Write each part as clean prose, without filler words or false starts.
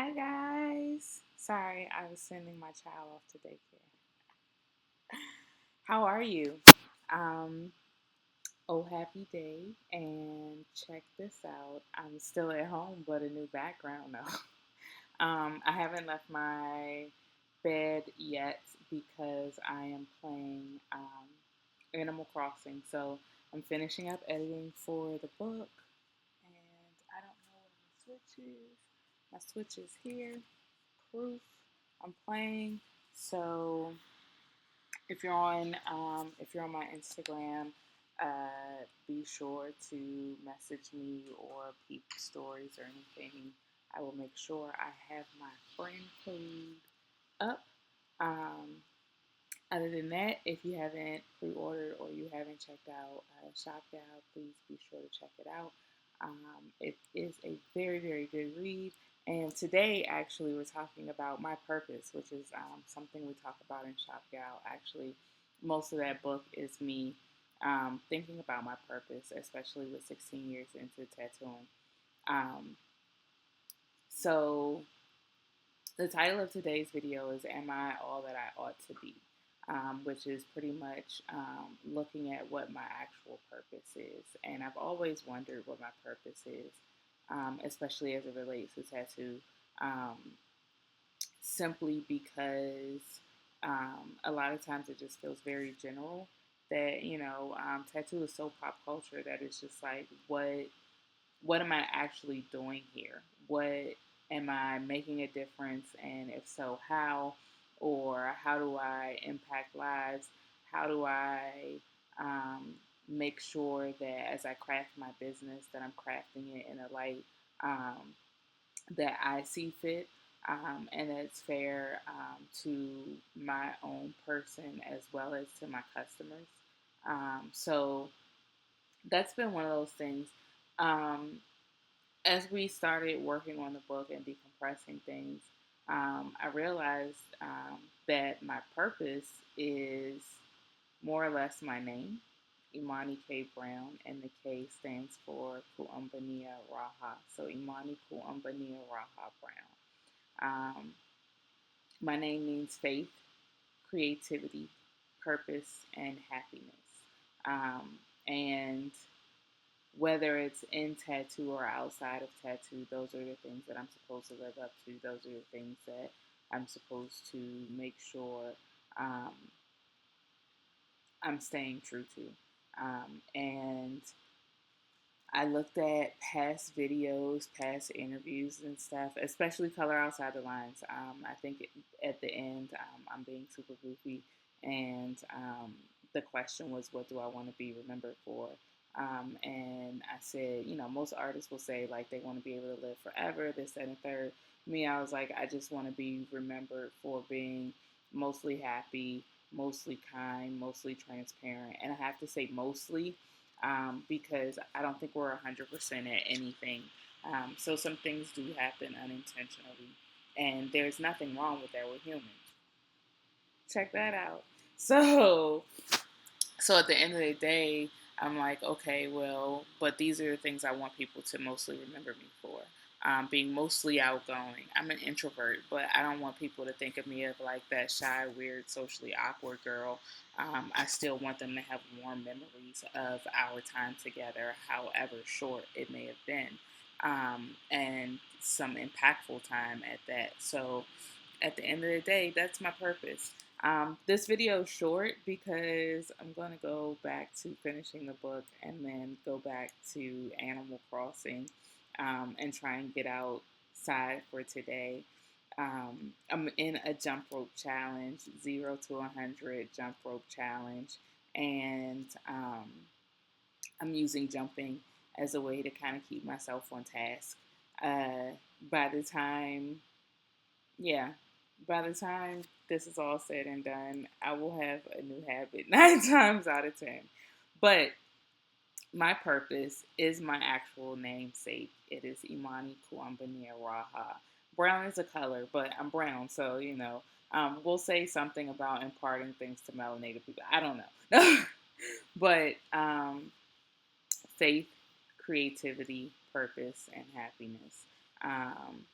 Hi guys. Sorry, I was sending my child off to daycare. How are you? Um, oh happy day and check this out. I'm still at home but a new background now. I haven't left my bed yet because I am playing Animal Crossing. So I'm finishing up editing for the book and I don't know where the switch is. My switch is here. Proof. I'm playing. So if you're on my Instagram, be sure to message me or peep stories or anything. I will make sure I have my friend code up. Um, Other than that, if you haven't pre-ordered or you haven't checked out Shoppe, please be sure to check it out. It is a very, very good read. And today, actually, we're talking about my purpose, which is something we talk about in Shop Gal. Actually, most of that book is me thinking about my purpose, especially with 16 years into tattooing. Um, so, the title of today's video is Am I All That I Ought to Be? Which is pretty much looking at what my actual purpose is. And I've always wondered what my purpose is, especially as it relates to tattoo, um, simply because a lot of times it just feels very general that, tattoo is so pop culture that it's just like, what am I actually doing here? What am I making a difference? And if so, how? Or how do I impact lives? How do I um, make sure that as I craft my business, that I'm crafting it in a light that I see fit, and that's fair to my own person as well as to my customers. So that's been one of those things. Um, as we started working on the book and decompressing things, I realized that my purpose is more or less my name, Imani K Brown, and the K stands for Kuumbania Raha. So Imani Kuumbania Raha Brown. My name means faith, creativity, purpose, and happiness. And whether it's in tattoo or outside of tattoo, those are the things that I'm supposed to live up to. Those are the things that I'm supposed to make sure um, I'm staying true to. And I looked at past videos, past interviews and stuff, especially Color Outside the Lines. I think at the end, I'm being super goofy, and the question was, what do I want to be remembered for? And I said, most artists will say like they want to be able to live forever, this, that, and third. Me, I was like, I just want to be remembered for being mostly happy, mostly kind, mostly transparent. And I have to say mostly because I don't think we're 100% at anything. So some things do happen unintentionally, and there's nothing wrong with that. We're human. Check that out. So, so at the end of the day, I'm like, okay, well, but these are the things I want people to mostly remember me for. Being mostly outgoing. I'm an introvert, but I don't want people to think of me as like that shy, weird, socially awkward girl. I still want them to have warm memories of our time together, however short it may have been, and some impactful time at that. So at the end of the day, that's my purpose. This video is short because I'm going to go back to finishing the book and then go back to Animal Crossing and try and get outside for today. I'm in a jump rope challenge, 0 to 100 jump rope challenge, and I'm using jumping as a way to kind of keep myself on task. Uh, by the time yeah, by the time this is all said and done, I will have a new habit 9 times out of 10. But my purpose is my actual namesake. It is Imani Kuambania Raha. Brown is a color, but I'm brown, so we'll say something about imparting things to melanated people. I don't know, but faith, creativity, purpose, and happiness. Um,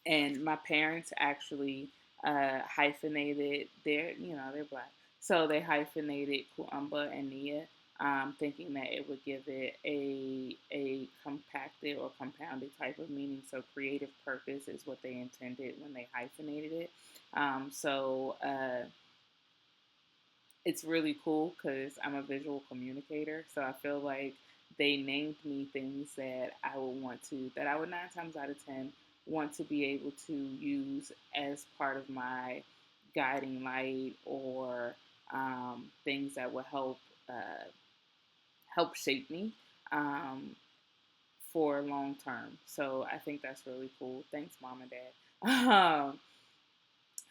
And my parents actually hyphenated they're black, so they hyphenated Kuamba and Nia, thinking that it would give it a compacted or compounded type of meaning. So creative purpose is what they intended when they hyphenated it. So it's really cool because I'm a visual communicator. So I feel like they named me things that I would 9 times out of 10 want to be able to use as part of my guiding light, or things that will help shape me um, for long term. So I think that's really cool. Thanks, mom and dad.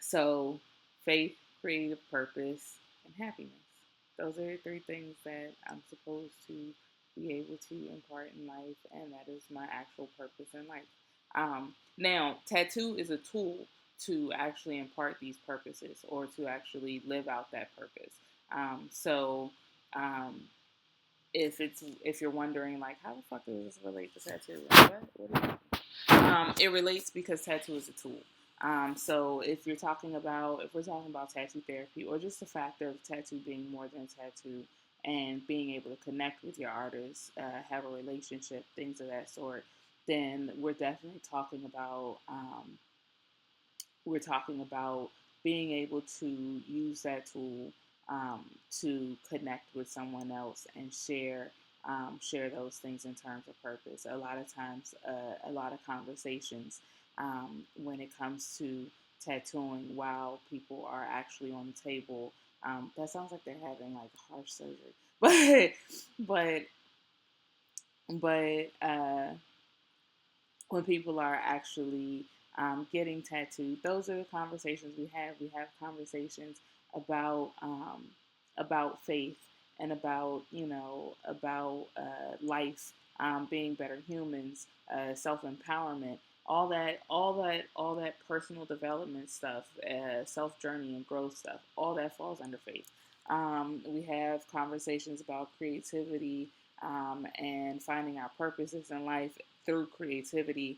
So, faith, creative purpose, and happiness. Those are the three things that I'm supposed to be able to impart in life, and that is my actual purpose in life. Now, tattoo is a tool to actually impart these purposes, or to actually live out that purpose. So, um, if you're wondering, like, how the fuck does this relate to tattoo? Like, what is it? It relates because tattoo is a tool. So if we're talking about tattoo therapy, or just the fact of tattoo being more than tattoo, and being able to connect with your artist, have a relationship, things of that sort, then we're talking about being able to use that tool, to connect with someone else and share those things in terms of purpose. A lot of times, a lot of conversations, when it comes to tattooing while people are actually on the table. That sounds like they're having like harsh surgery, but but when people are actually getting tattooed, those are the conversations we have. We have conversations about faith, and about life, being better humans, self empowerment, all that personal development stuff, self journey and growth stuff. All that falls under faith. We have conversations about creativity, and finding our purposes in life through creativity,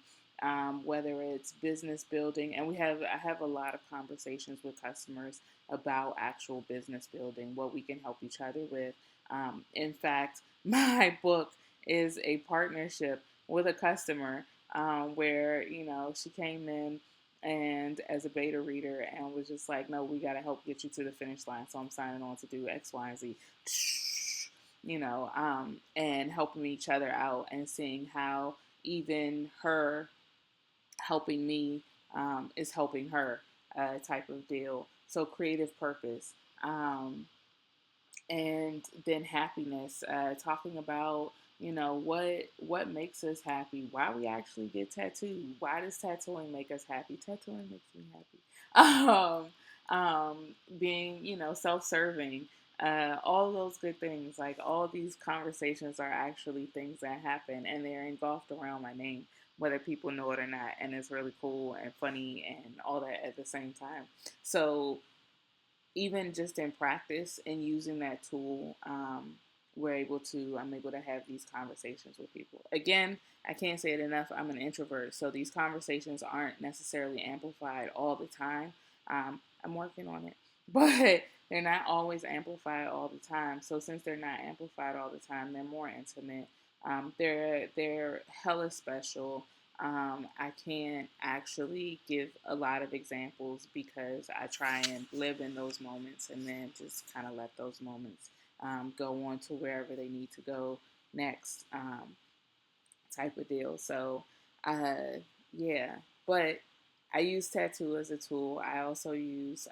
whether it's business building. And I have a lot of conversations with customers about actual business building, what we can help each other with. In fact, my book is a partnership with a customer, where she came in and as a beta reader, and was just like, no, we got to help get you to the finish line, so I'm signing on to do X, Y, and Z. And helping each other out, and seeing how even her helping me, is helping her, type of deal. So creative purpose, and then happiness. Talking about what makes us happy, why we actually get tattooed, why does tattooing make us happy? Tattooing makes me happy. Being self-serving, all those good things. Like, all these conversations are actually things that happen, and they're engulfed around my name, whether people know it or not. And it's really cool and funny and all that at the same time. So even just in practice and using that tool, I'm able to have these conversations with people. Again, I can't say it enough, I'm an introvert, so these conversations aren't necessarily amplified all the time. I'm working on it, but they're not always amplified all the time. So since they're not amplified all the time, they're more intimate. They're hella special. I can't actually give a lot of examples because I try and live in those moments, and then just kind of let those moments, go on to wherever they need to go next, type of deal. So, uh, yeah, but I use tattoo as a tool. I also use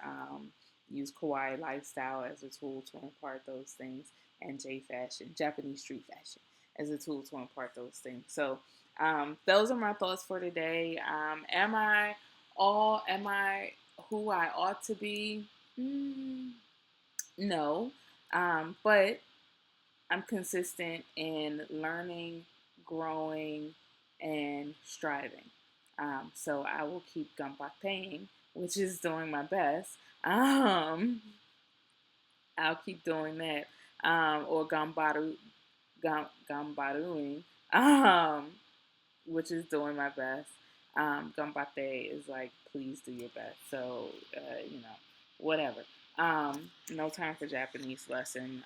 kawaii lifestyle as a tool to impart those things, and J fashion, Japanese street fashion, as a tool to impart those things. So, those are my thoughts for today. Am I who I ought to be? No, but I'm consistent in learning, growing, and striving. So I will keep paying, which is doing my best. Um, I'll keep doing that, or gambaruing, um, which is doing my best. Gambate is like, please do your best. So, whatever. No time for Japanese lesson.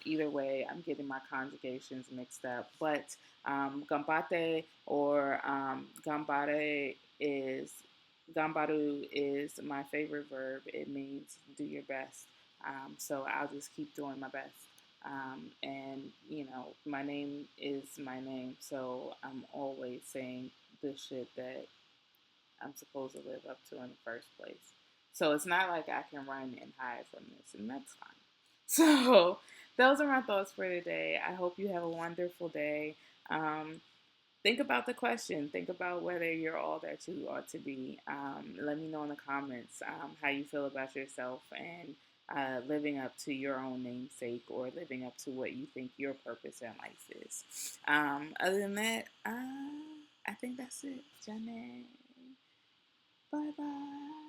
Either way, I'm getting my conjugations mixed up. But gambate or gambare is gambaru is my favorite verb. It means do your best. So I'll just keep doing my best. And my name is my name, so I'm always saying the shit that I'm supposed to live up to in the first place. So it's not like I can run and hide from this, and that's fine. So those are my thoughts for today. I hope you have a wonderful day. Um, think about the question. Think about whether you're all that you ought to be. Let me know in the comments how you feel about yourself and living up to your own namesake or living up to what you think your purpose in life is. Other than that, I think that's it. Janet. Bye bye.